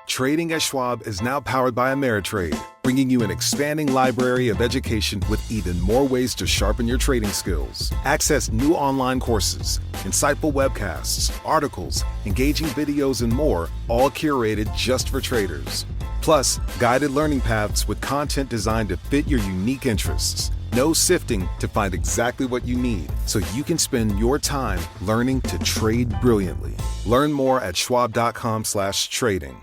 Trading at Schwab is now powered by Ameritrade, bringing you an expanding library of education with even more ways to sharpen your trading skills. Access new online courses, insightful webcasts, articles, engaging videos, and more, all curated just for traders. Plus, guided learning paths with content designed to fit your unique interests. No sifting to find exactly what you need, so you can spend your time learning to trade brilliantly. Learn more at schwab.com/trading.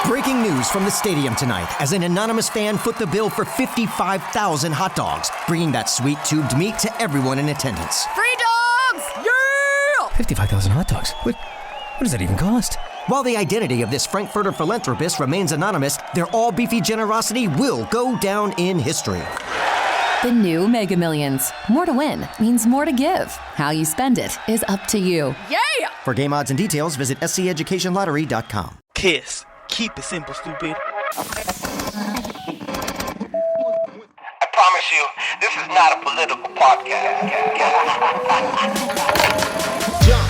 Breaking news from the stadium tonight as an anonymous fan foot the bill for 55,000 hot dogs, bringing that sweet tubed meat to everyone in attendance. Free dogs! Yeah! 55,000 hot dogs? What does that even cost? While the identity of this Frankfurter philanthropist remains anonymous, their all-beefy generosity will go down in history. The new Mega Millions. More to win means more to give. How you spend it is up to you. Yeah! For game odds and details, visit sceducationlottery.com. Kiss. Keep it simple, stupid. I promise you, this is not a political podcast. Jump,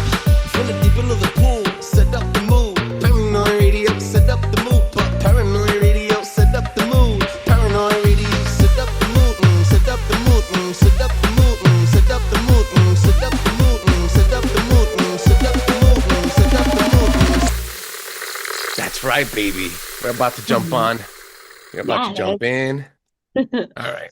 from the deep end of the pool, set up the mood. Paranoi Radio, set up the mood. Paranoi Radio, set up the mood. Paranoi Radio, set up the mood. Set up the mood. Set up the mood. Set up the mood. Set up the mood. Set up the mood. Set up the mood. Set up the mood. That's right, baby. We're about to jump on. We're about to jump in. All right.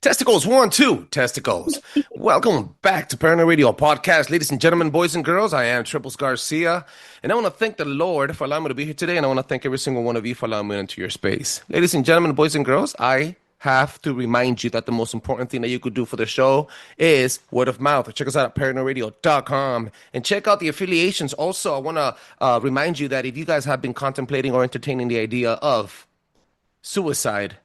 Testicles, 1, 2, testicles. Welcome back to Paranoi Radio podcast. Ladies and gentlemen, boys and girls, I am Trebles Garcia, and I want to thank the Lord for allowing me to be here today, and I want to thank every single one of you for allowing me into your space. Ladies and gentlemen, boys and girls, I have to remind you that the most important thing that you could do for the show is word of mouth. Check us out at paranoiradio.com and check out the affiliations. Also, I want to remind you that if you guys have been contemplating or entertaining the idea of suicide,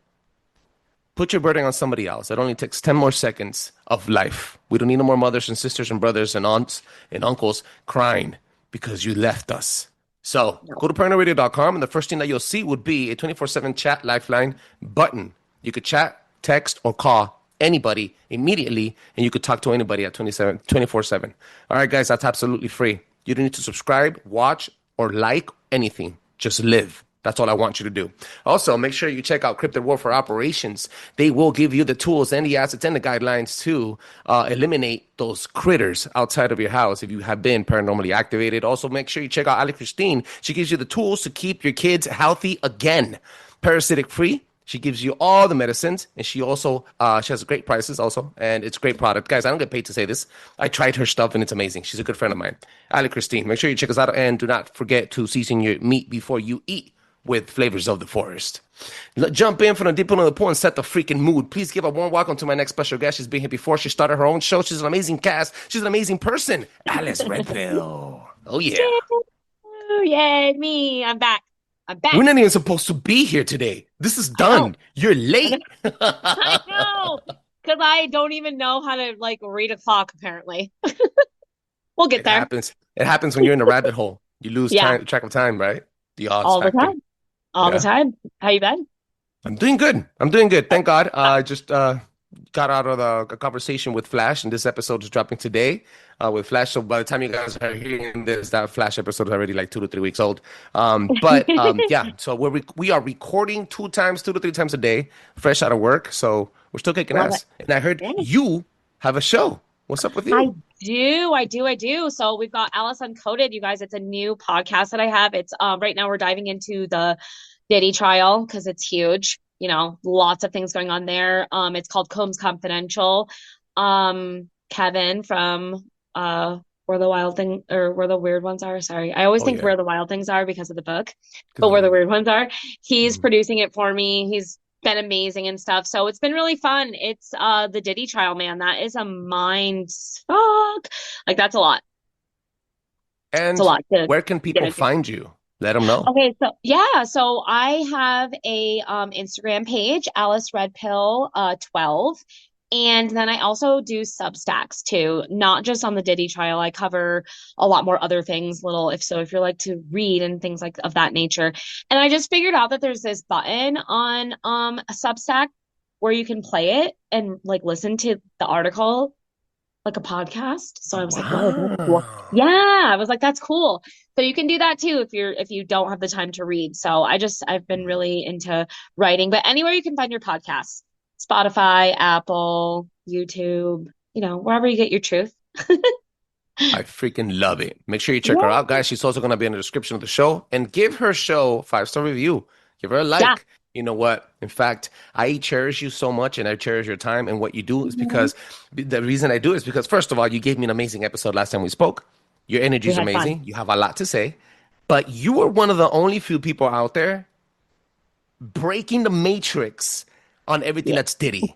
put your burden on somebody else. It only takes 10 more seconds of life. We don't need no more mothers and sisters and brothers and aunts and uncles crying because you left us. So go to paranoiradio.com, and the first thing that you'll see would be a 24/7 chat lifeline button. You could chat, text, or call anybody immediately, and you could talk to anybody at 24/7. All right, guys, that's absolutely free. You don't need to subscribe, watch, or like anything. Just live. That's all I want you to do. Also, make sure you check out Cryptid Warfare Operations. They will give you the tools and the assets and the guidelines to eliminate those critters outside of your house if you have been paranormally activated. Also, make sure you check out Ali Christine. She gives you the tools to keep your kids healthy again. Parasitic free. She gives you all the medicines, and she also she has great prices also, and it's a great product. Guys, I don't get paid to say this. I tried her stuff, and it's amazing. She's a good friend of mine. Ali Christine, make sure you check us out, and do not forget to season your meat before you eat with flavors of the forest. Jump in from the deep end of the pool and set the freaking mood. Please give a warm welcome to my next special guest. She's been here before. She started her own show. She's an amazing cast. She's an amazing person. Alice Redfield. Oh, yeah. Yay, me. I'm back. We're not even supposed to be here today. This is done. You're late. I know. Because I don't even know how to, read a clock, apparently. We'll get there. It happens when you're in a rabbit hole. You lose track of time, right? The odds all factor. The time. All the time. How you been? I'm doing good. Thank God. I just got out of the conversation with Flash, and this episode is dropping today with Flash. So by the time you guys are hearing this, that Flash episode is already 2 to 3 weeks old. Yeah. So we are recording 2 to 3 times a day, fresh out of work. So we're still kicking ass. And I heard you have a show. What's up with you? I do. So we've got Alice Uncoded, you guys. It's a new podcast that I have. It's right now we're diving into the Diddy trial because it's huge. Lots of things going on there. It's called Combs Confidential. Kevin from Where the Weird Ones Are. Sorry. I always think Where the Wild Things Are because of the book, but Where the Weird Ones Are. He's producing it for me. He's been amazing and stuff. So it's been really fun. It's the Diddy trial, man. That is a mind fuck. That's a lot. And it's a lot where can people find you? Let them know. Okay, so I have a Instagram page, Alice Red Pill 12. And then I also do Substacks too, not just on the Diddy trial. I cover a lot more other things, if you like to read and things of that nature. And I just figured out that there's this button on a Substack where you can play it and listen to the article like a podcast. So I was like, whoa, that's cool. Wow. Yeah, I was like, that's cool. So you can do that too if you don't have the time to read. So I've been really into writing, but anywhere you can find your podcasts, Spotify, Apple, YouTube, wherever you get your truth. I freaking love it. Make sure you check her Yeah. out, guys. She's also going to be in the description of the show. And give her show 5-star review. Give her a like. Yeah. You know what? In fact, I cherish you so much and I cherish your time. And what you do is because the reason I do is because, first of all, you gave me an amazing episode last time we spoke. Your energy is We had fun. amazing. You have a lot to say. But you are one of the only few people out there breaking the matrix on everything that's Diddy.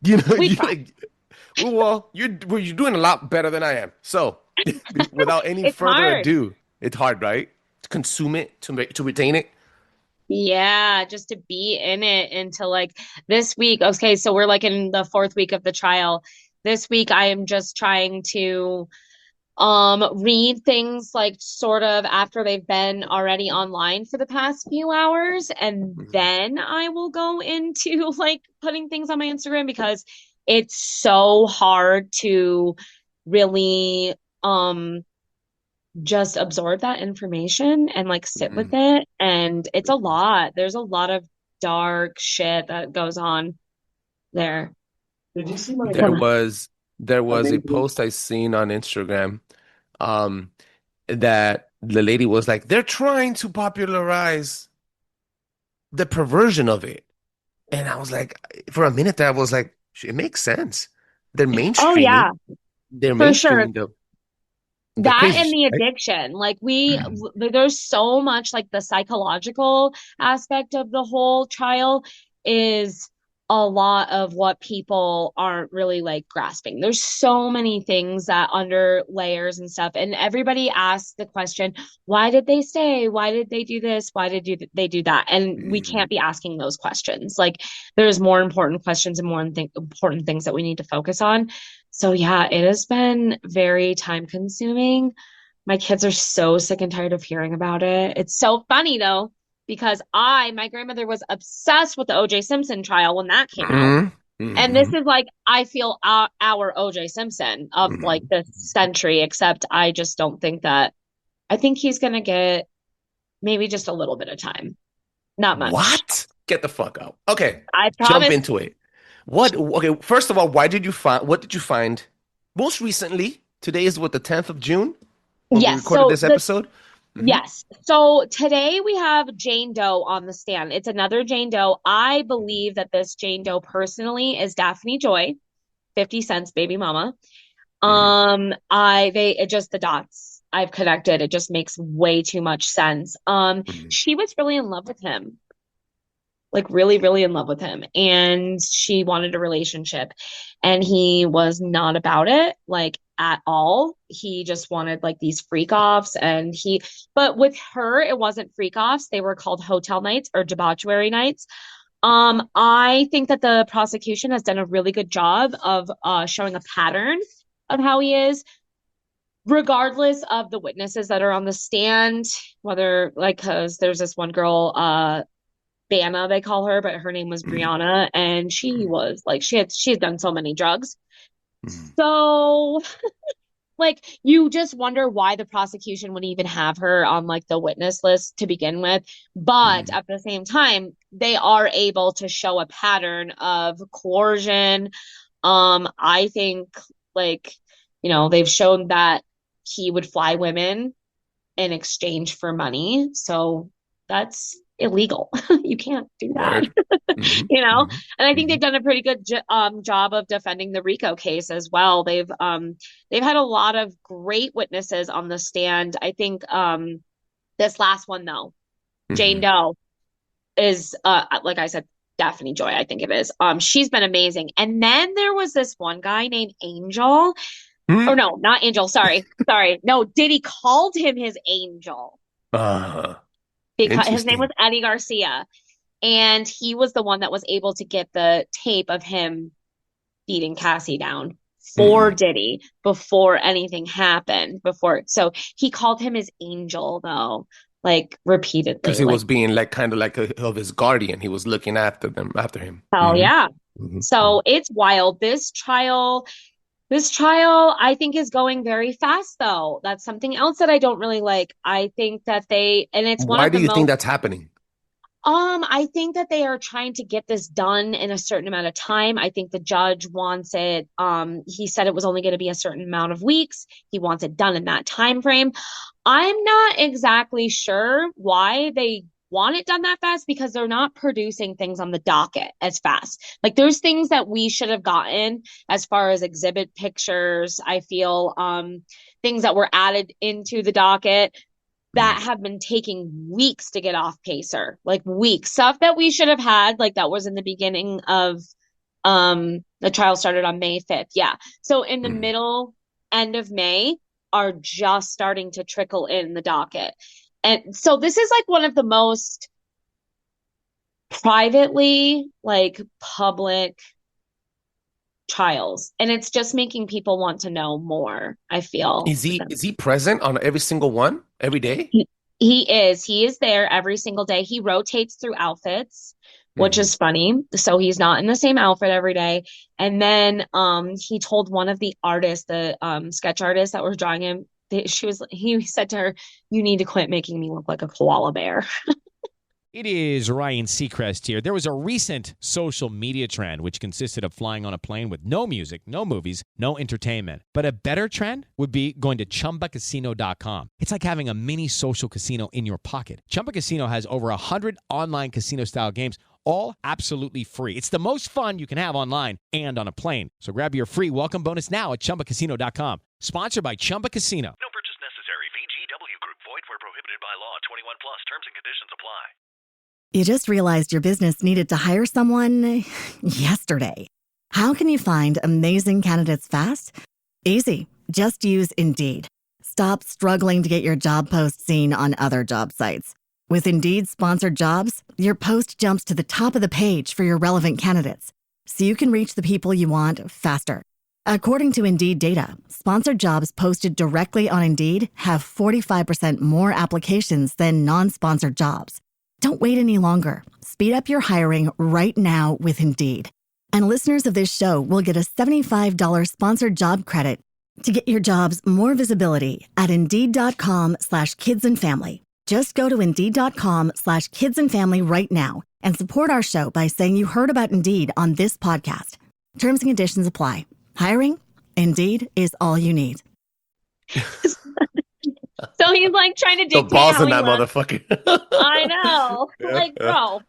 You know, We try. well, you're doing a lot better than I am. So, without any It's further hard. ado, it's hard, right? To consume it, to retain it. Yeah, just to be in it until like this week. Okay, so we're like in the 4th week of the trial. This week I am just trying to read things like sort of after they've been already online for the past few hours, and then I will go into like putting things on my Instagram because it's so hard to really just absorb that information and like sit with it. And it's a lot. There's a lot of dark shit that goes on there. Did you see my There was a post I seen on Instagram that the lady was like, they're trying to popularize the perversion of it. And I was like, for a minute there, I was like, it makes sense. They're mainstreaming. Oh yeah, They're for sure. mainstreaming the That crazy and the shit, right? addiction. Like there's so much like the psychological aspect of the whole trial is a lot of what people aren't really like grasping. There's so many things that under layers and stuff. And everybody asks the question, why did they stay? Why did they do this? Why did they do that? And we can't be asking those questions. Like there's more important questions and more important things that we need to focus on. So yeah, it has been very time consuming. My kids are so sick and tired of hearing about it. It's so funny though, because my grandmother was obsessed with the O.J. Simpson trial when that came out. And this is like, I feel our O.J. Simpson of like this century, except I just don't think that, I think he's going to get maybe just a little bit of time. Not much. What? Get the fuck out. Okay. I Jump promise. into it. Okay, first of all, what did you find most recently? Today is what, the 10th of June? When we recorded this episode? Yes. So today we have Jane Doe on the stand. It's another Jane Doe. I believe that this Jane Doe personally is Daphne Joy, 50 Cent's baby mama. It just the dots I've connected. It just makes way too much sense. She was really in love with him. Like really, really in love with him. And she wanted a relationship. And he was not about it, like at all. He just wanted like these freak offs. But with her, it wasn't freak offs. They were called hotel nights or debauchery nights. I think that the prosecution has done a really good job of showing a pattern of how he is, regardless of the witnesses that are on the stand, whether like, cause there's this one girl, Bana, they call her, but her name was Brianna, and she was like she had done so many drugs. So like you just wonder why the prosecution would even have her on like the witness list to begin with. But at the same time, they are able to show a pattern of coercion. I think like, they've shown that he would fly women in exchange for money. So that's illegal. You can't do that. And I think they've done a pretty good job of defending the RICO case as well. They've had a lot of great witnesses on the stand. I think this last one though, Jane Doe is like I said, Daphne Joy, I think it is. She's been amazing. And then there was this one guy named Angel. Or no, not Angel, sorry. No, Diddy called him his angel. Because his name was Eddie Garcia. And he was the one that was able to get the tape of him beating Cassie down for Diddy before anything happened. So he called him his angel, though, like repeatedly. Because he was being like kind of like of his guardian. He was looking after him. Hell yeah. So it's wild. This trial This trial, I think, is going very fast, though. That's something else that I don't really like. I think that and it's one Why of do the you think most, that's happening? I think that they are trying to get this done in a certain amount of time. I think the judge wants it, he said it was only going to be a certain amount of weeks. He wants it done in that time frame. I'm not exactly sure why they want it done that fast because they're not producing things on the docket as fast. Like there's things that we should have gotten as far as exhibit pictures, I feel, things that were added into the docket that have been taking weeks to get off Pacer, like weeks. Stuff that we should have had, like that was in the beginning of the trial started on May 5th. Yeah. So in the middle, end of May are just starting to trickle in the docket. And so this is like one of the most privately, like public trials. And it's just making people want to know more, I feel. Is he present on every single one every day? He is. He is there every single day. He rotates through outfits, which is funny. So he's not in the same outfit every day. And then he told one of the artists, the sketch artists that was drawing him, he said to her, "You need to quit making me look like a koala bear." It is Ryan Seacrest here. There was a recent social media trend which consisted of flying on a plane with no music, no movies, no entertainment. But a better trend would be going to ChumbaCasino.com. It's like having a mini social casino in your pocket. Chumba Casino has over 100 online casino-style games, all absolutely free. It's the most fun you can have online and on a plane. So grab your free welcome bonus now at ChumbaCasino.com. Sponsored by Chumba Casino. No purchase necessary. VGW Group. Void where prohibited by law. 21 plus. Terms and conditions apply. You just realized your business needed to hire someone yesterday. How can you find amazing candidates fast? Easy. Just use Indeed. Stop struggling to get your job post seen on other job sites. With Indeed sponsored jobs, your post jumps to the top of the page for your relevant candidates, so you can reach the people you want faster. According to Indeed data, sponsored jobs posted directly on Indeed have 45% more applications than non-sponsored jobs. Don't wait any longer. Speed up your hiring right now with Indeed. And listeners of this show will get a $75 sponsored job credit to get your jobs more visibility at Indeed.com/kidsandfamily. Just go to Indeed.com/kidsandfamily right now and support our show by saying you heard about Indeed on this podcast. Terms and conditions apply. Hiring? Indeed is all you need. So he's like trying to dictate The balls how in he that wants. motherfucker. I know. Like, bro.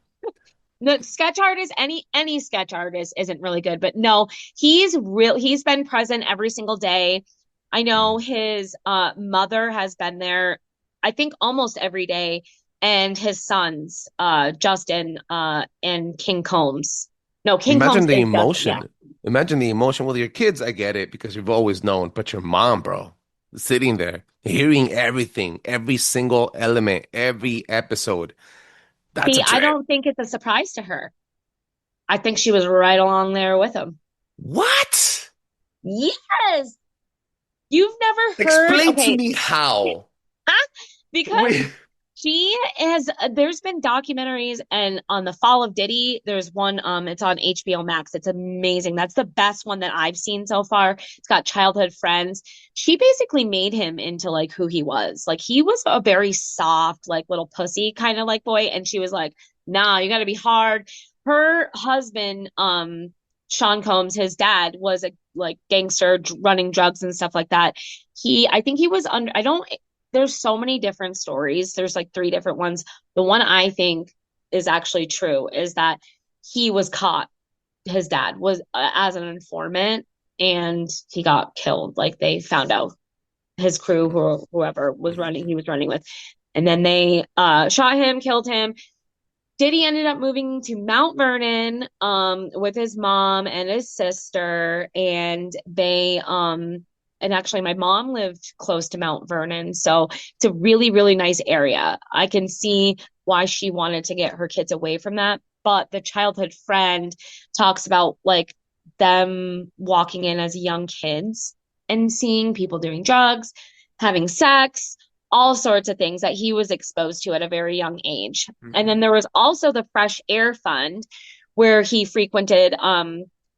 The sketch artist, any sketch artist isn't really good, but no, he's been present every single day. I know his mother has been there, I think almost every day, and his sons, Justin and King Combs. No, King Imagine Combs the is emotion. Justin, Imagine the emotion with your kids. I get it because you've always known, but your mom, bro, sitting there, hearing everything, every single element, every episode. That's See, a trip. I don't think it's a surprise to her. I think she was right along there with him. What? Yes. You've never heard. Explain to me how. Because there's been documentaries, and on the fall of Diddy, there's one, it's on HBO Max. It's amazing. That's the best one that I've seen so far. It's got childhood friends. She basically made him into like who he was. Like he was a very soft, like little pussy kind of like boy. And she was like, nah, you gotta be hard. Her husband, Sean Combs, his dad was a like gangster running drugs and stuff like that. I think he was there's so many different stories. There's like 3 different ones. The one I think is actually true is that he was caught. His dad was as an informant, and he got killed. Like they found out his crew, whoever he was running with, and then they shot him, killed him. Diddy ended up moving to Mount Vernon with his mom and his sister, and they and actually my mom lived close to Mount Vernon, so it's a really, really nice area. I can see why she wanted to get her kids away from that. But the childhood friend talks about like them walking in as young kids and seeing people doing drugs, having sex, all sorts of things that he was exposed to at a very young age. Mm-hmm. And then there was also the Fresh Air Fund, where he frequented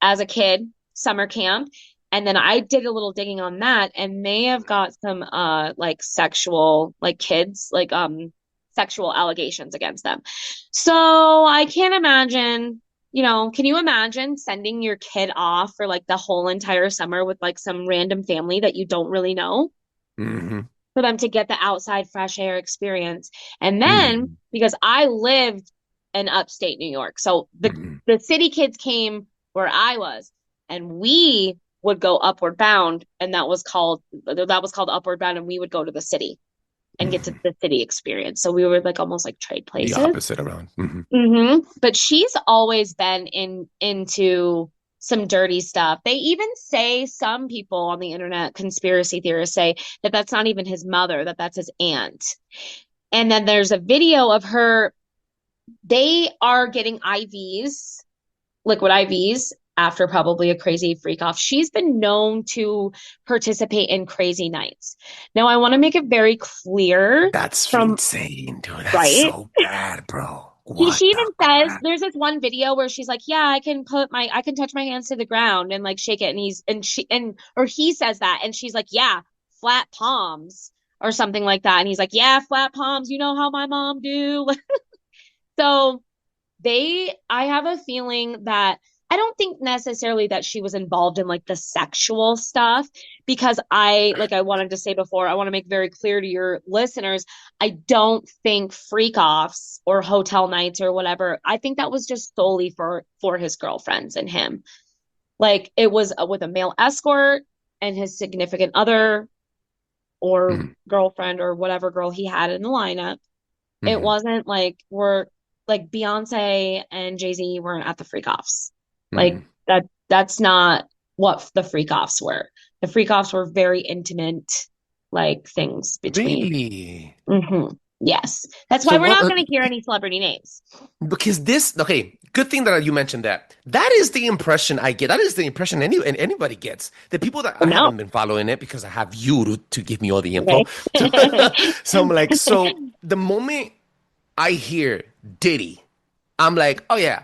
as a kid, summer camp. And then I did a little digging on that, and they have got some like sexual, like kids, like sexual allegations against them. So I can't imagine, can you imagine sending your kid off for like the whole entire summer with like some random family that you don't really know? Mm-hmm. For them to get the outside fresh air experience. And then because I lived in upstate New York, so the city kids came where I was, and we would go Upward Bound, and that was called Upward Bound, and we would go to the city and get to the city experience. So we were like almost like trade places. The opposite around. Mm-hmm. But she's always been into some dirty stuff. They even say, some people on the internet, conspiracy theorists, say that that's not even his mother, that that's his aunt. And then there's a video of her. They are getting IVs, liquid IVs, after probably a crazy freak off. She's been known to participate in crazy nights. Now, I want to make it very clear. That's insane, dude. That's right? So bad, bro. She even says, there's this one video where she's like, yeah, I can touch my hands to the ground and like shake it. And he says that. And she's like, yeah, flat palms or something like that. And he's like, yeah, flat palms. You know how my mom do. So I have a feeling that I don't think necessarily that she was involved in like the sexual stuff, because like I wanted to say before, I want to make very clear to your listeners, I don't think freak offs or hotel nights or whatever, I think that was just solely for his girlfriends and him. Like it was with a male escort and his significant other or girlfriend or whatever girl he had in the lineup. It wasn't like like Beyonce and Jay-Z weren't at the freak offs. Like that's not what the freak offs were. The freak offs were very intimate, like things between. Really? Yes. That's why we're not going to hear any celebrity names. Because good thing that you mentioned that. That is the impression I get. That is the impression anybody gets. The people that I haven't been following it because I have you to give me all the info. Okay. So I'm like, so the moment I hear Diddy, I'm like, oh yeah,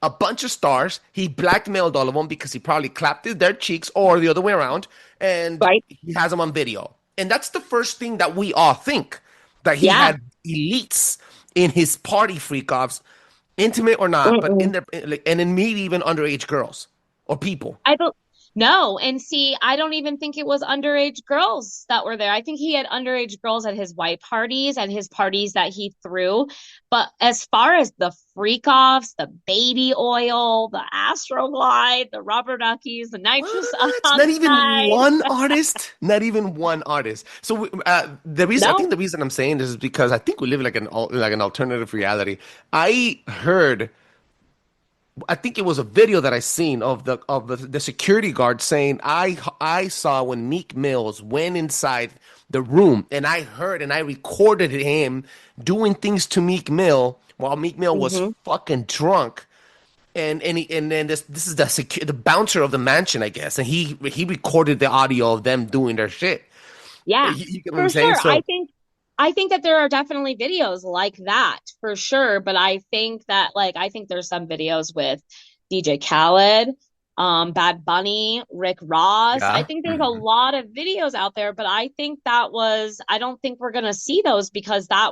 a bunch of stars. He blackmailed all of them because he probably clapped their cheeks or the other way around, and he has them on video. And that's the first thing that we all think, that he had elites in his party freak-offs, intimate or not, but in their, and in maybe even underage girls or people. No, and see, I don't even think it was underage girls that were there. I think he had underage girls at his white parties and his parties that he threw. But as far as the freak-offs, the baby oil, the Astroglide, the rubber duckies, the nitrous oxide. Not even one artist. Not even one artist. So the reason I think the reason I'm saying this is because I think we live in like an alternative reality. I think it was a video that I seen of the security guard saying, I saw when Meek Mills went inside the room, and I heard and I recorded him doing things to Meek Mill while Meek Mill was fucking drunk. And then this is the bouncer of the mansion, I guess, and he recorded the audio of them doing their shit. Yeah, you get what I'm saying? Sure. I think that there are definitely videos like that for sure. But I think that I think there's some videos with DJ Khaled, Bad Bunny, Rick Ross. Yeah. I think there's a lot of videos out there, but I think I don't think we're going to see those because they're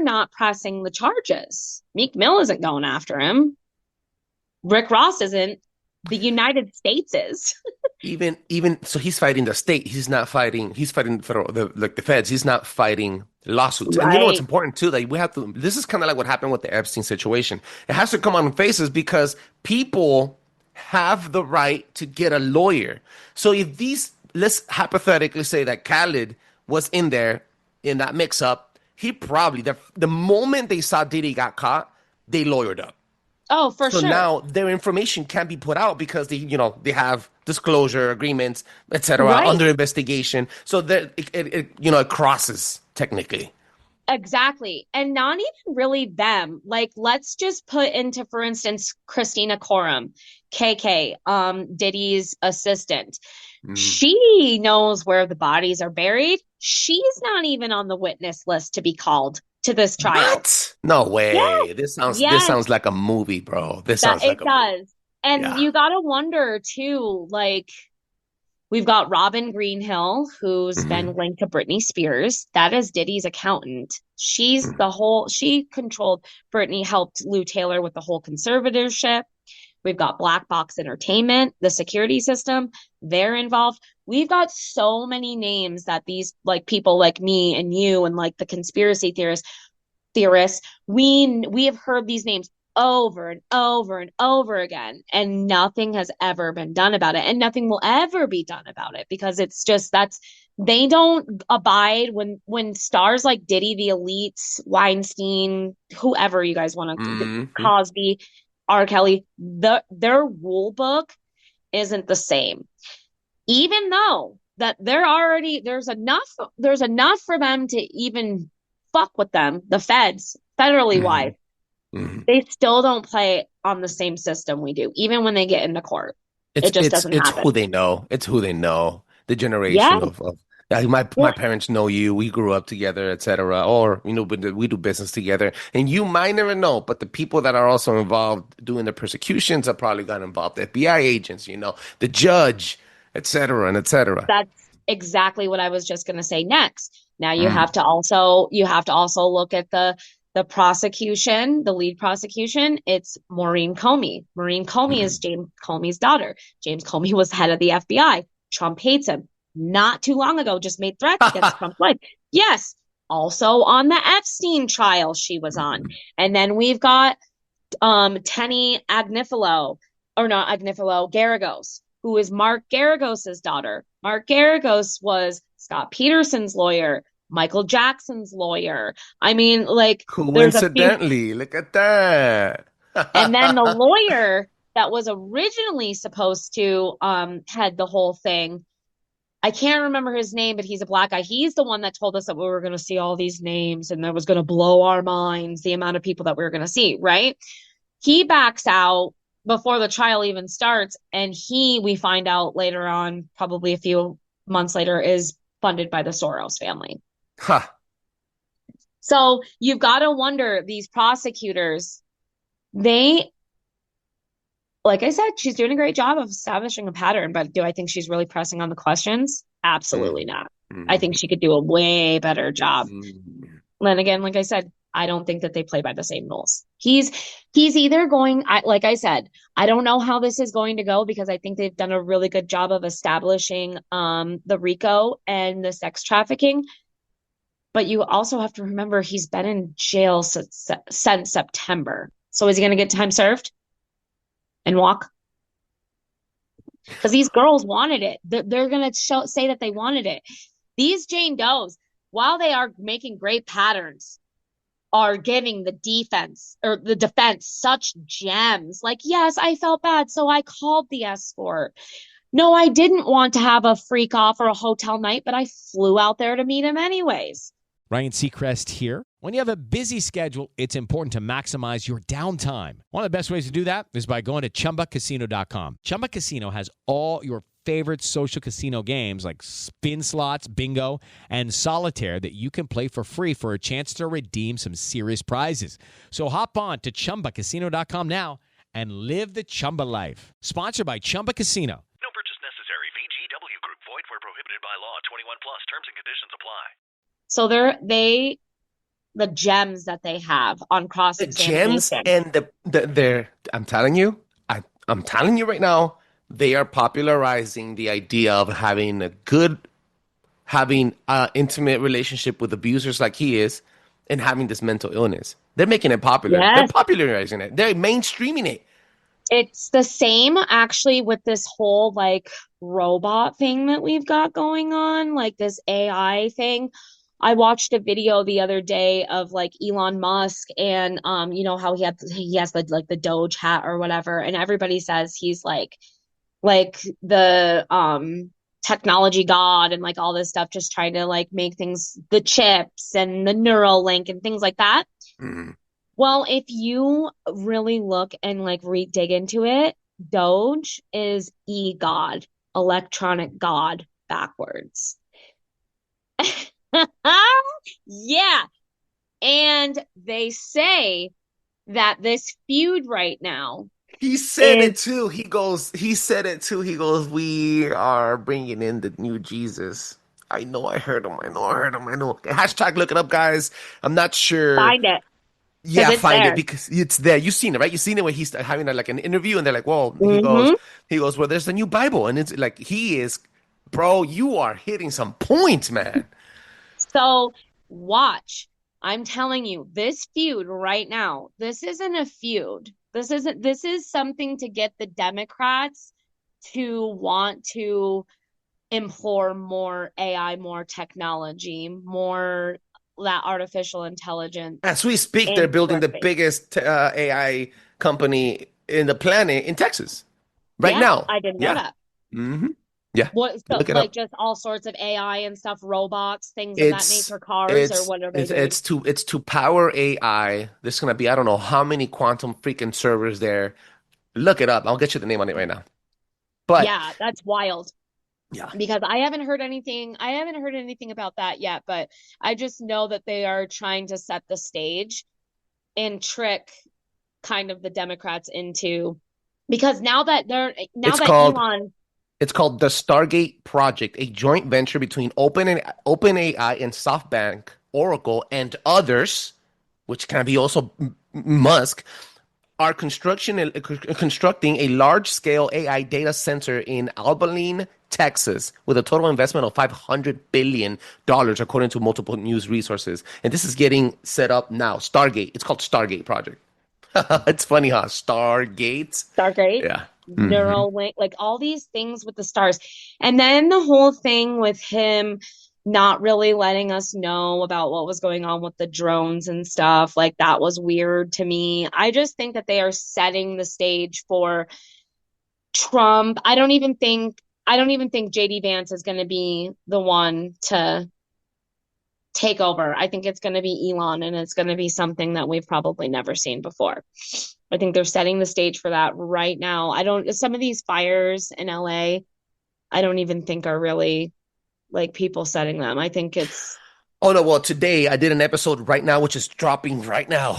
not pressing the charges. Meek Mill isn't going after him. Rick Ross isn't. The United States is. even so, he's fighting the state. He's fighting the feds. He's not fighting lawsuits. Right. And you know what's important too? That we have to. This is kind of like what happened with the Epstein situation. It has to come on faces because people have the right to get a lawyer. So if let's hypothetically say that Khaled was in there in that mix-up, he probably the moment they saw Diddy got caught, they lawyered up. Oh, for sure. So now their information can't be put out because they have disclosure agreements, etc., under investigation. So that it crosses technically. Exactly. And not even really them. Like, let's just put into, for instance, Christina Coram, KK, Diddy's assistant. She knows where the bodies are buried. She's not even on the witness list to be called to this trial. What? No way. Yes. This sounds like a movie, bro. This sounds like a movie. And you gotta wonder too, like, we've got Robin Greenhill, who's been linked to Britney Spears. That is Diddy's accountant. She controlled Britney, helped Lou Taylor with the whole conservatorship. We've got Black Box Entertainment, the security system. They're involved. We've got so many names that these like people like me and you and like the conspiracy theorists, we have heard these names over and over and over again, and nothing has ever been done about it, and nothing will ever be done about it, because it's just they don't abide when stars like Diddy, the Elites, Weinstein, whoever you guys want to, Cosby, R. Kelly, their rule book isn't the same, even though that there's enough for them to even fuck with them, the feds, federally wise. They still don't play on the same system we do, even when they get into court. It just doesn't happen. It's who they know. It's who they know. The generation of my parents know you. We grew up together, etc. Or we do business together, and you might never know. But the people that are also involved doing the persecutions are probably got involved. The FBI agents, the judge, etc. and etc. That's exactly what I was just going to say next. Now you have to also look at the prosecution, the lead prosecution. It's Maureen Comey. Maureen Comey is James Comey's daughter. James Comey was head of the FBI. Trump hates him. Not too long ago, just made threats against Trump's life. Yes. Also on the Epstein trial she was on. And then we've got Tenny Garagos, who is Mark Garagos's daughter. Mark Garagos was Scott Peterson's lawyer, Michael Jackson's lawyer. I mean, like, coincidentally, look at that. And then the lawyer that was originally supposed to head the whole thing, I can't remember his name, but he's a black guy. He's the one that told us that we were going to see all these names and that was going to blow our minds, the amount of people that we were going to see, right? He backs out before the trial even starts, and we find out later on, probably a few months later, is funded by the Soros family. So you've got to wonder, these prosecutors, like I said, she's doing a great job of establishing a pattern, but do I think she's really pressing on the questions? Absolutely not. I think she could do a way better job. Then again, like I said, I don't think that they play by the same rules. He's either going, like I said, I don't know how this is going to go, because I think they've done a really good job of establishing the RICO and the sex trafficking. But you also have to remember, he's been in jail since September. So is he going to get time served and walk? Because these girls wanted it. They're going to say that they wanted it. These Jane Does, while they are making great patterns, are giving the defense such gems. Like, yes, I felt bad, so I called the escort. No, I didn't want to have a freak off or a hotel night, but I flew out there to meet him anyways. Ryan Seacrest here. When you have a busy schedule, it's important to maximize your downtime. One of the best ways to do that is by going to ChumbaCasino.com. Chumba Casino has all your favorite social casino games like spin slots, bingo, and solitaire that you can play for free for a chance to redeem some serious prizes. So hop on to ChumbaCasino.com now and live the Chumba life. Sponsored by Chumba Casino. No purchase necessary. VGW Group. Void where prohibited by law. 21 plus. Terms and conditions apply. So the gems that they have on cross-examination. The gems and I'm telling you right now, they are popularizing the idea of having intimate relationship with abusers like he is, and having this mental illness. They're making it popular. Yes. They're popularizing it. They're mainstreaming it. It's the same actually with this whole like robot thing that we've got going on, like this AI thing. I watched a video the other day of like Elon Musk and how he has the Doge hat or whatever, and everybody says he's like the technology god and like all this stuff, just trying to like make things, the chips and the Neuralink and things like that. Well, if you really look and like dig into it, Doge is e-god, electronic god backwards. Yeah. And they say that this feud right now He said it too. He said it too. He goes, we are bringing in the new Jesus. I know I heard him. I know. Hashtag look it up, guys. I'm not sure. Find it. Yeah, It's find there. it because it's there. You've seen it, right? You've seen it when he's having like an interview and they're like, whoa, Mm-hmm. he goes, well, there's the new Bible. And it's like, bro, you are hitting some points, man. So watch. I'm telling you, this feud right now, this isn't a feud. This is something to get the Democrats to want to implore more AI, more technology, more that artificial intelligence As we speak, they're into building our the space. biggest AI company in the planet in Texas right Yeah, now. I didn't know that. Mm-hmm. Yeah. What, so Look it like up. just all sorts of AI and stuff, robots, things of that nature, cars, or what are they doing? It's to power AI. There's gonna be I don't know how many quantum freaking servers there. Look it up. I'll get you the name on it right now. But Yeah, that's wild. yeah, Because I haven't heard anything. I haven't heard anything about that yet, but I just know that they are trying to set the stage and trick kind of the Democrats into, because now that it's called Elon, it's called the Stargate Project, a joint venture between OpenAI and SoftBank, Oracle, and others, which can be also Musk, are constructing a large-scale AI data center in Abilene, Texas, with a total investment of $500 billion, according to multiple news resources. And this is getting set up now. Stargate. It's called Stargate Project. It's funny, huh? Stargate. Yeah. Neural link, like all these things with the stars. And then the whole thing with him not really letting us know about what was going on with the drones and stuff, like that was weird to me. I just think that they are setting the stage for Trump. I don't even think JD Vance is going to be the one to take over. I think it's going to be Elon, and it's going to be something that we've probably never seen before. I think they're setting the stage for that right now. Some of these fires in LA, I don't even think are really like people setting them. I think it's. Oh no! Well, today I did an episode right now, which is dropping right now.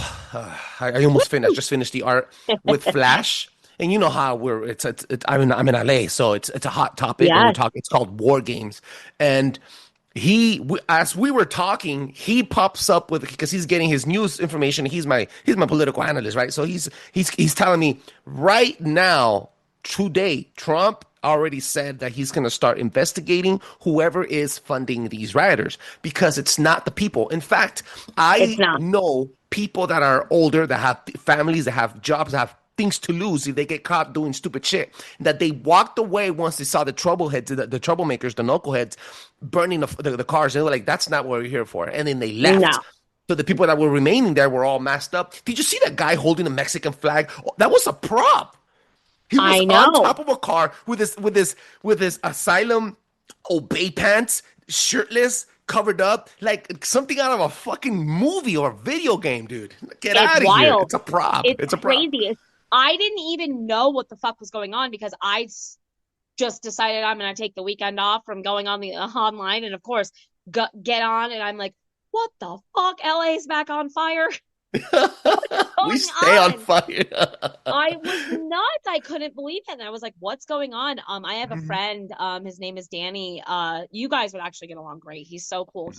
I almost finished. I just finished the art with Flash, and you know how I'm in LA, so it's a hot topic. Yeah. And we're talking. It's called War Games, and as we were talking, he pops up with because he's getting his news information. He's my political analyst, right? So he's telling me right now, today, Trump already said that he's going to start investigating whoever is funding these rioters because it's not the people. In fact, I know people that are older, that have families, that have jobs, that have things to lose if they get caught doing stupid shit, that they walked away once they saw the troubleheads, the troublemakers, the knuckleheads burning the cars. They were like, that's not what we're here for. And then they left. No. So the people that were remaining there were all masked up. Did you see that guy holding a Mexican flag? Oh, that was a prop. He was on top of a car with his asylum obey pants, shirtless, covered up, like something out of a fucking movie or video game, dude. Get out of here. It's a prop. It's a crazy. prop. I didn't even know what the fuck was going on because I just decided I'm going to take the weekend off from going on the online and of course get on and I'm like, what the fuck? LA's back on fire. We stay on fire. I was nuts. I couldn't believe it. And I was like, what's going on? I have a friend. His name is Danny. You guys would actually get along great. He's so cool.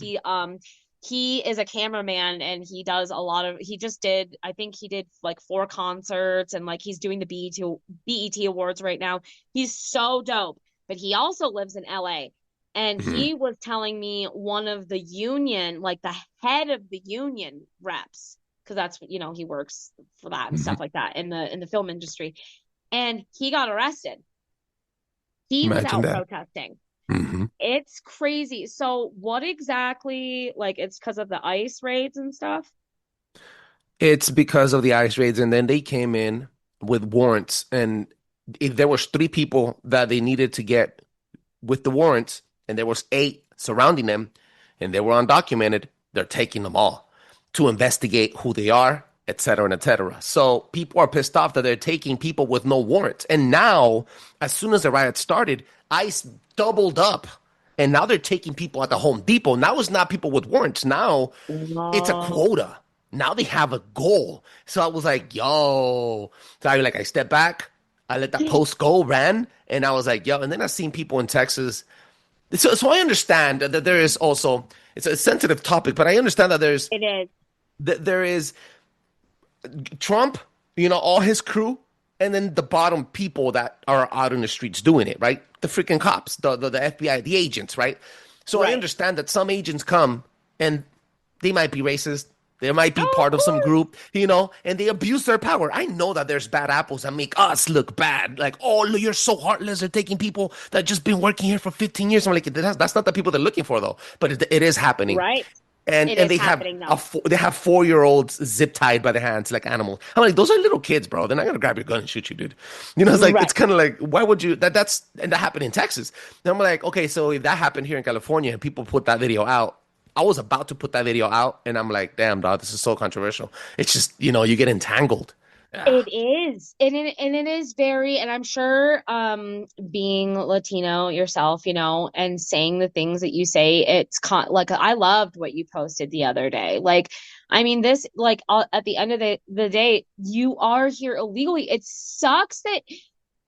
He is a cameraman and he does I think he did like 4 concerts and like he's doing the BET Awards right now. He's so dope. But he also lives in LA. And he was telling me one of the union, like the head of the union reps, because that's, he works for that and stuff like that in the film industry. And he got arrested. He was out protesting. It's crazy. So what exactly, like, it's because of the ICE raids and stuff? It's because of the ICE raids. And then they came in with warrants. And if there was 3 people that they needed to get with the warrants, and there was 8 surrounding them, and they were undocumented, they're taking them all to investigate who they are, et cetera, and et cetera. So people are pissed off that they're taking people with no warrants. And now, as soon as the riot started, ICE doubled up. And now they're taking people at the Home Depot. Now it's not people with warrants. Now it's a quota. Now they have a goal. So I was like, yo. So I stepped back. I let that post go, ran. And I was like, yo. And then I've seen people in Texas. So I understand that there is also, it's a sensitive topic, but I understand that there is Trump, all his crew, and then the bottom people that are out in the streets doing it, right? The freaking cops, the FBI, the agents, right? So I understand that some agents come and they might be racist. They might be part of some group, and they abuse their power. I know that there's bad apples that make us look bad. Like, oh, you're so heartless. They're taking people that just been working here for 15 years. I'm like, that's not the people they're looking for, though. But it is happening. Right. And they have 4-year-olds zip tied by their hands like animals. I'm like, those are little kids, bro. They're not gonna grab your gun and shoot you, dude. It's like It's kind of like, why would you? And that happened in Texas. And I'm like, okay, so if that happened here in California and people put that video out, I was about to put that video out, and I'm like, damn, dog, this is so controversial. It's just, you get entangled. It is. And it is very, and I'm sure being Latino yourself, and saying the things that you say, it's like, I loved what you posted the other day. Like, I mean, this, like, at the end of the day, you are here illegally. It sucks that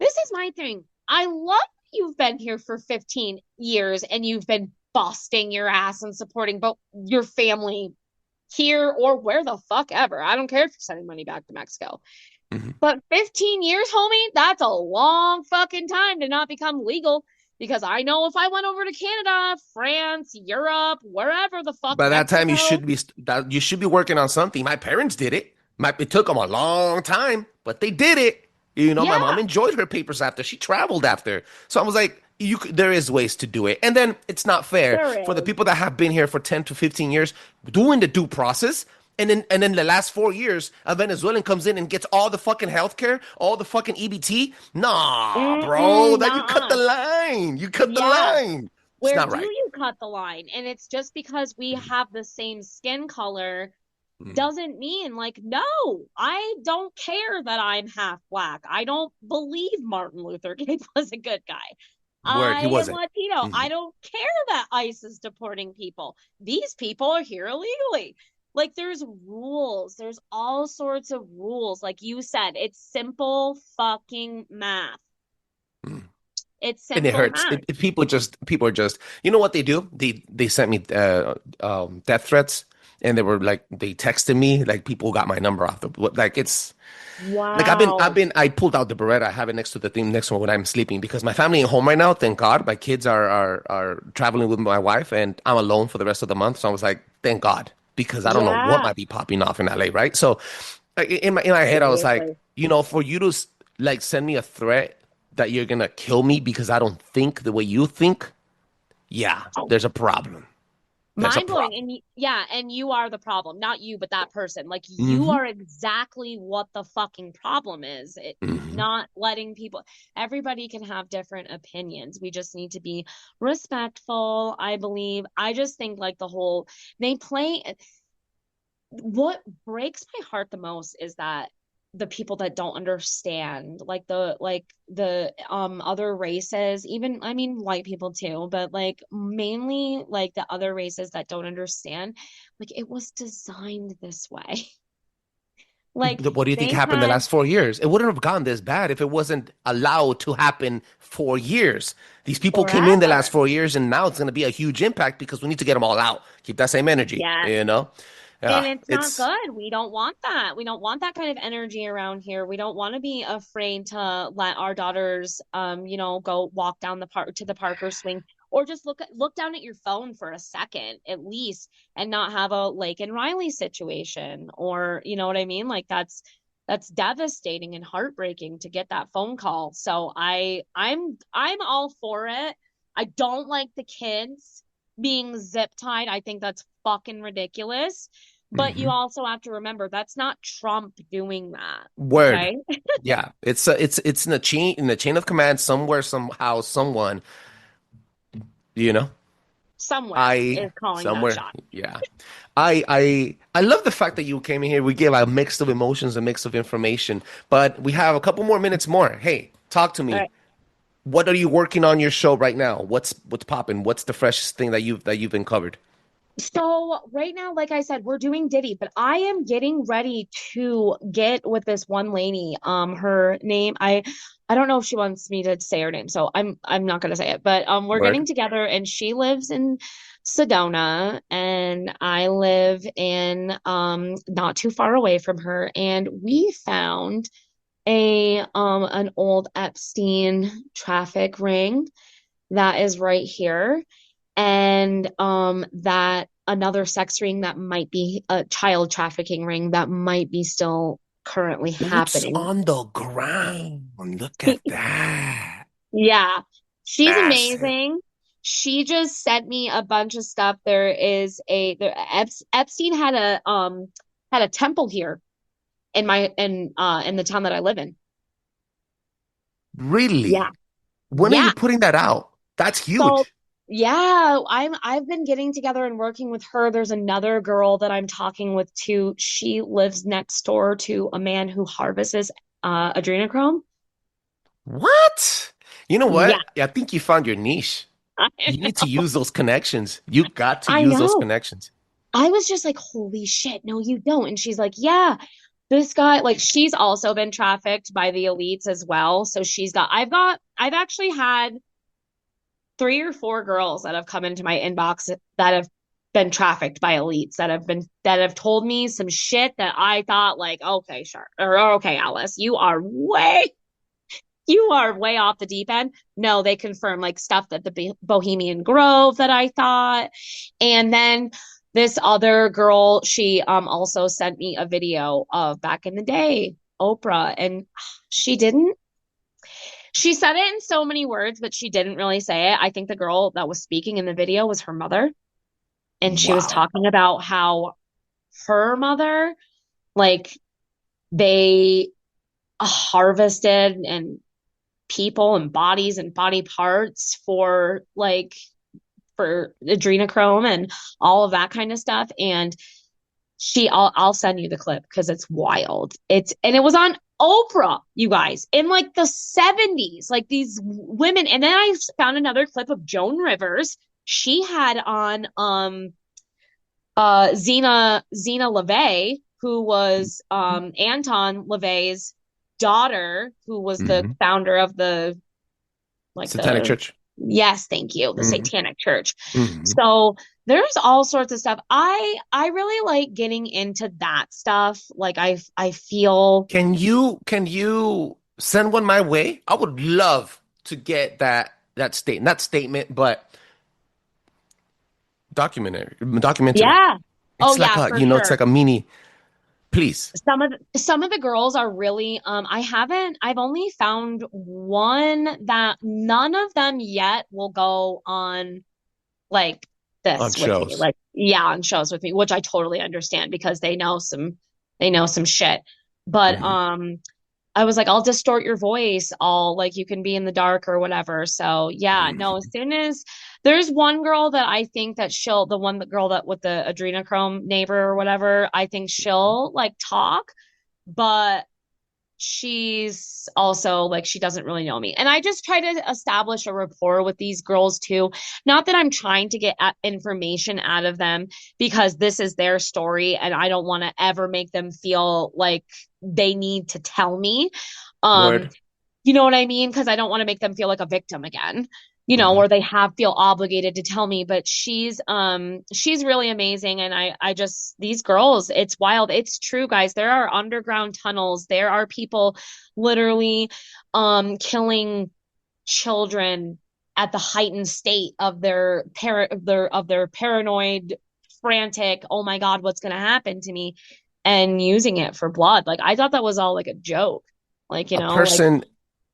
this is my thing. I love that you've been here for 15 years and you've been busting your ass and supporting both your family here or where the fuck ever. I don't care if you're sending money back to Mexico. Mm-hmm. But 15 years, homie, that's a long fucking time to not become legal, because I know if I went over to Canada, France, Europe, wherever the fuck. By that time, you should be working on something. My parents did it. It took them a long time, but they did it. My mom enjoyed her papers after. She traveled after. So I was like, there is ways to do it. And then it's not fair for the people that have been here for 10 to 15 years doing the due process. And then the last 4 years, a Venezuelan comes in and gets all the fucking healthcare, all the fucking EBT. Nah, bro, that you cut the line. You cut the line. Where do you cut the line? And it's just because we have the same skin color doesn't mean, like, no, I don't care that I'm half black. I don't believe Martin Luther King was a good guy. I am Latino. Mm-hmm. I don't care that ICE is deporting people. These people are here illegally. Like, there's rules. There's all sorts of rules. Like you said, it's simple fucking math. It's simple. And it hurts. People are just, you know what they do? They sent me death threats, and they were like, they texted me, like, people got my number off it's. Wow. Like, I pulled out the Beretta. I have it next to the thing next to me when I'm sleeping, because my family ain't home right now. Thank God. My kids are traveling with my wife, and I'm alone for the rest of the month. So I was like, thank God, because I don't know what might be popping off in LA, right? So in my head, I was like, for you to like send me a threat that you're gonna kill me because I don't think the way you think, there's a problem. Mind blowing. And you are the problem, not you, but that person. Like, you are exactly what the fucking problem is. Not letting people, everybody can have different opinions. We just need to be respectful, I believe. I just think, like, what breaks my heart the most is that the people that don't understand, like the other races, even, I mean, white people too, but like mainly like the other races that don't understand, like, it was designed this way. Like, what do you think happened the last 4 years? It wouldn't have gone this bad if it wasn't allowed to happen 4 years. These people came in the last 4 years, and now it's going to be a huge impact because we need to get them all out. Keep that same energy, And it's not good. We don't want that. We don't want that kind of energy around here. We don't want to be afraid to let our daughters, go walk down to the park or swing, or just look down at your phone for a second at least, and not have a Lake and Riley situation, or, you know what I mean? Like, that's devastating and heartbreaking to get that phone call. So I'm all for it. I don't like the kids being zip tied. I think that's fucking ridiculous. But you also have to remember, that's not Trump doing that. Word. Okay? Yeah. It's in the chain of command somewhere, somehow, someone, somewhere is calling that shot. Yeah. I love the fact that you came in here. We gave a mix of emotions, a mix of information, but we have a couple more minutes more. Hey, talk to me. Right. What are you working on your show right now? What's popping? What's the freshest thing that you've uncovered? So right now, like I said, we're doing Diddy, but I am getting ready to get with this one lady. Her name, I don't know if she wants me to say her name, so I'm not gonna say it. But we're getting Word. together, and she lives in Sedona, and I live in not too far away from her, and we found a an old Epstein traffic ring that is right here, and that another sex ring that might be a child trafficking ring that might be still currently Boots happening. on the ground. Look at that. Yeah, she's Massive. amazing. She just sent me a bunch of stuff. There is Epstein had a temple here in my in the town that I live in. Yeah. Really? When are you Yeah. putting that out? That's So huge. yeah, I've been getting together and working with her. There's another girl that I'm talking with too. She lives next door to a man who harvests adrenochrome. What? You know Yeah, what? I think you found your niche. I You need to know. use those connections. You got to I use those know. connections. I was just like, holy shit, no, you don't. And she's like, yeah, this guy, like, she's also been trafficked by the elites as well. So I've actually had 3 or 4 girls that have come into my inbox that have been trafficked by elites that have told me some shit that I thought like, okay, sure. Or okay, Alice, you are way off the deep end. No, they confirm like stuff that the Bohemian Grove that I thought. And then this other girl, she also sent me a video of back in the day, Oprah, and she didn't she said it in so many words, but she didn't really say it. I think the girl that was speaking in the video was her mother. And she was Wow. talking about how her mother, like, they harvested and people and bodies and body parts for adrenochrome and all of that kind of stuff. And I'll send you the clip because it's wild. And it was on Oprah, you guys, in like the 70s, like these women. And then I found another clip of Joan Rivers. She had on Zena LaVey, who was Anton LaVey's daughter, who was the Hmm. founder of the like Satanic the Church. yes, thank you, the Hmm. Satanic Church. Hmm. So there's all sorts of stuff. I really like getting into that stuff. Like I feel Can you send one my way? I would love to get that statement, not statement, but documentary. yeah. Oh It's like yeah, a, for it's sure. like a mini, please. Some of the girls are really I've only found one that none of them yet will go on like On this with me. shows. Like yeah, on shows with me, which I totally understand because they know some shit. But Hmm. I was like, I'll distort your voice. I'll like you can be in the dark or whatever. So yeah, no, as soon as there's one girl that I think that the girl that with the adrenochrome neighbor or whatever, I think she'll like talk, but she's also like she doesn't really know me. And I just try to establish a rapport with these girls too. Not that I'm trying to get information out of them because this is their story and I don't want to ever make them feel like they need to tell me. Um, Word. you know what I mean? Because I don't want to make them feel like a victim again, you know, Hmm. or they have feel obligated to tell me. But she's really amazing. And I just these girls, it's wild. It's true, guys. There are underground tunnels. There are people literally killing children at the heightened state of of their paranoid, frantic, oh my God, what's gonna happen to me? And using it for blood. Like I thought that was all like a joke. Like, you A know, like person,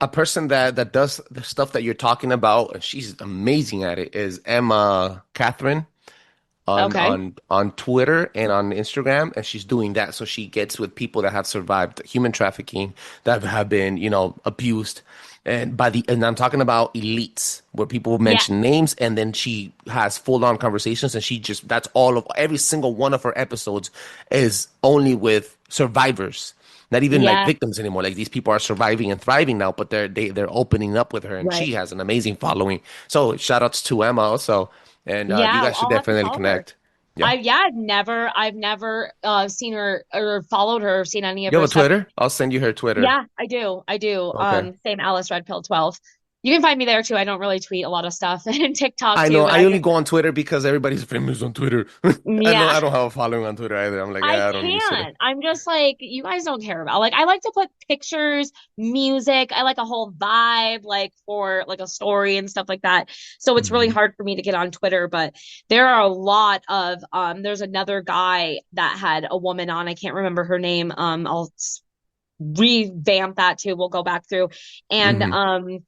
a person that does the stuff that you're talking about, and she's amazing at it, is Emma Catherine on okay. Twitter and on Instagram, and she's doing that. So she gets with people that have survived human trafficking, that have been, abused, and I'm talking about elites, where people Yeah. mention names, and then she has full on conversations, and she just that's all of every single one of her episodes is only with survivors. Not even like Yeah. victims anymore. Like these people are surviving and thriving now, but they're opening up with her, and Right. she has an amazing following. So shout outs to Emma also, and you Yeah. guys should I'll have to definitely call her. connect. Yeah. I've never seen her or followed her or seen any of You her have a stuff. Twitter? I'll send you her Twitter. Yeah, I do. Okay. Same Alice Red Pill 12. You can find me there too. I don't really tweet a lot of stuff and TikTok I too, know. but I only go on Twitter because everybody's famous on Twitter. I yeah. don't have a following on Twitter either. I'm like, I I don't use it. can't. I'm just like, you guys don't care about. Like, I like to put pictures, music. I like a whole vibe, like for like a story and stuff like that. So it's really hard for me to get on Twitter. But there are a lot of there's another guy that had a woman on. I can't remember her name. I'll revamp that too. We'll go back through and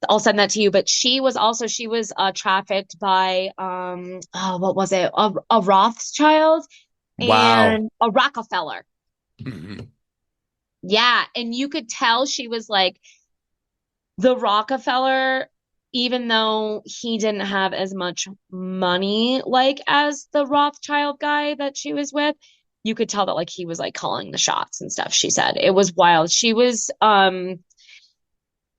I'll send that to you. But she was trafficked by what was it? A Rothschild. Wow. And a Rockefeller. Yeah. And you could tell she was like the Rockefeller, even though he didn't have as much money like as the Rothschild guy that she was with. You could tell that like he was like calling the shots and stuff. She said it was wild. She was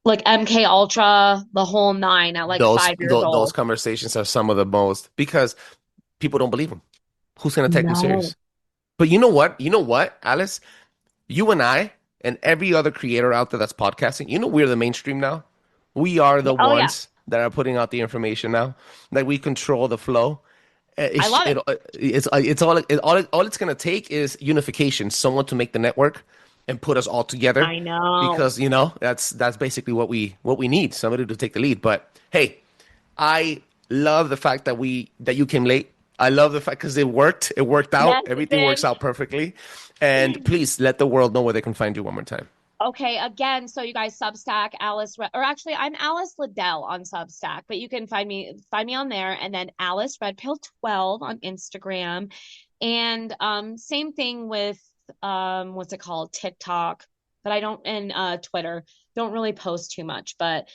like MK Ultra, the whole nine at like 5 years old. Those conversations are some of the most, because people don't believe them. Who's going to take them serious? But you know what, Alice? You and I and every other creator out there that's podcasting, we're the mainstream now. We are the ones that are putting out the information now. Like, we control the flow. I love it. All it's going to take is unification, someone to make the network and put us all together. I know. Because, that's basically what we need, somebody to take the lead. But hey, I love the fact that you came late. I love the fact because it worked. It worked out. Yes, everything works out perfectly. And please let the world know where they can find you one more time. Okay, again, so you guys, Substack, I'm Alice Liddell on Substack, but you can find me on there, and then Alice Red Pill 12 on Instagram, and same thing with what's it called, TikTok, but I don't, and Twitter. Don't really post too much, but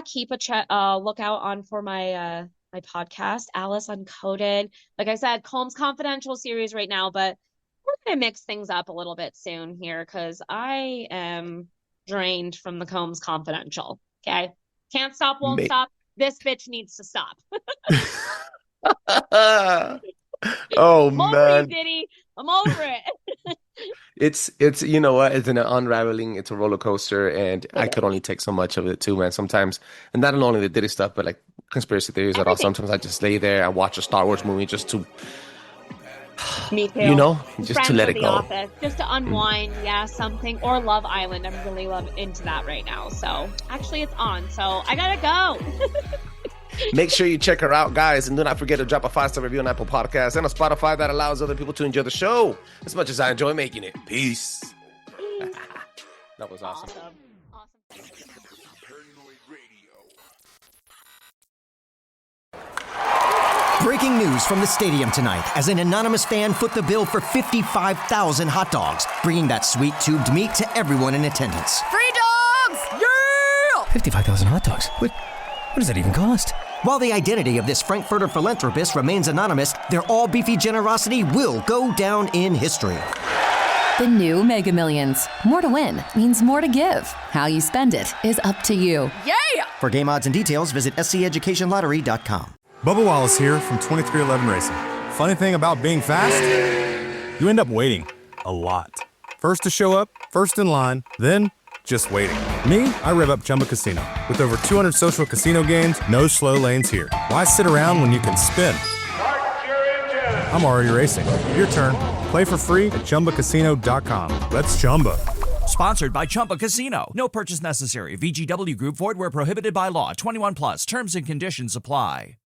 keep a lookout on for my my podcast, Alice Uncoded. Like I said, Combs Confidential series right now, but we're gonna mix things up a little bit soon here because I am drained from the Combs Confidential. Okay, can't stop, won't stop. This bitch needs to stop. Oh I'm over man, it, Diddy. I'm over it. it's you know what? It's an unraveling. It's a roller coaster, and I could only take so much of it too, man. Sometimes, and not only the Diddy stuff, but like conspiracy theories at all. Sometimes I just lay there and watch a Star Wars movie just to. Me too. Just Friends to let or it The go. Office, just to unwind, something. Or Love Island. I'm really into that right now. So actually, it's on. So I gotta go. Make sure you check her out, guys, and do not forget to drop a 5-star review on Apple Podcasts and on Spotify. That allows other people to enjoy the show as much as I enjoy making it. Peace. That was awesome. Breaking news from the stadium tonight as an anonymous fan foot the bill for 55,000 hot dogs, bringing that sweet tubed meat to everyone in attendance. Free dogs! Yeah! 55,000 hot dogs? What does that even cost? While the identity of this Frankfurter philanthropist remains anonymous, their all-beefy generosity will go down in history. The new Mega Millions. More to win means more to give. How you spend it is up to you. Yeah! For game odds and details, visit sceducationlottery.com. Bubba Wallace here from 2311 Racing. Funny thing about being fast, you end up waiting a lot. First to show up, first in line, then just waiting. Me, I rev up Chumba Casino. With over 200 social casino games, no slow lanes here. Why sit around when you can spin? I'm already racing. Your turn. Play for free at ChumbaCasino.com. Let's Chumba. Sponsored by Chumba Casino. No purchase necessary. VGW Group. Void where prohibited by law. 21 plus. Terms and conditions apply.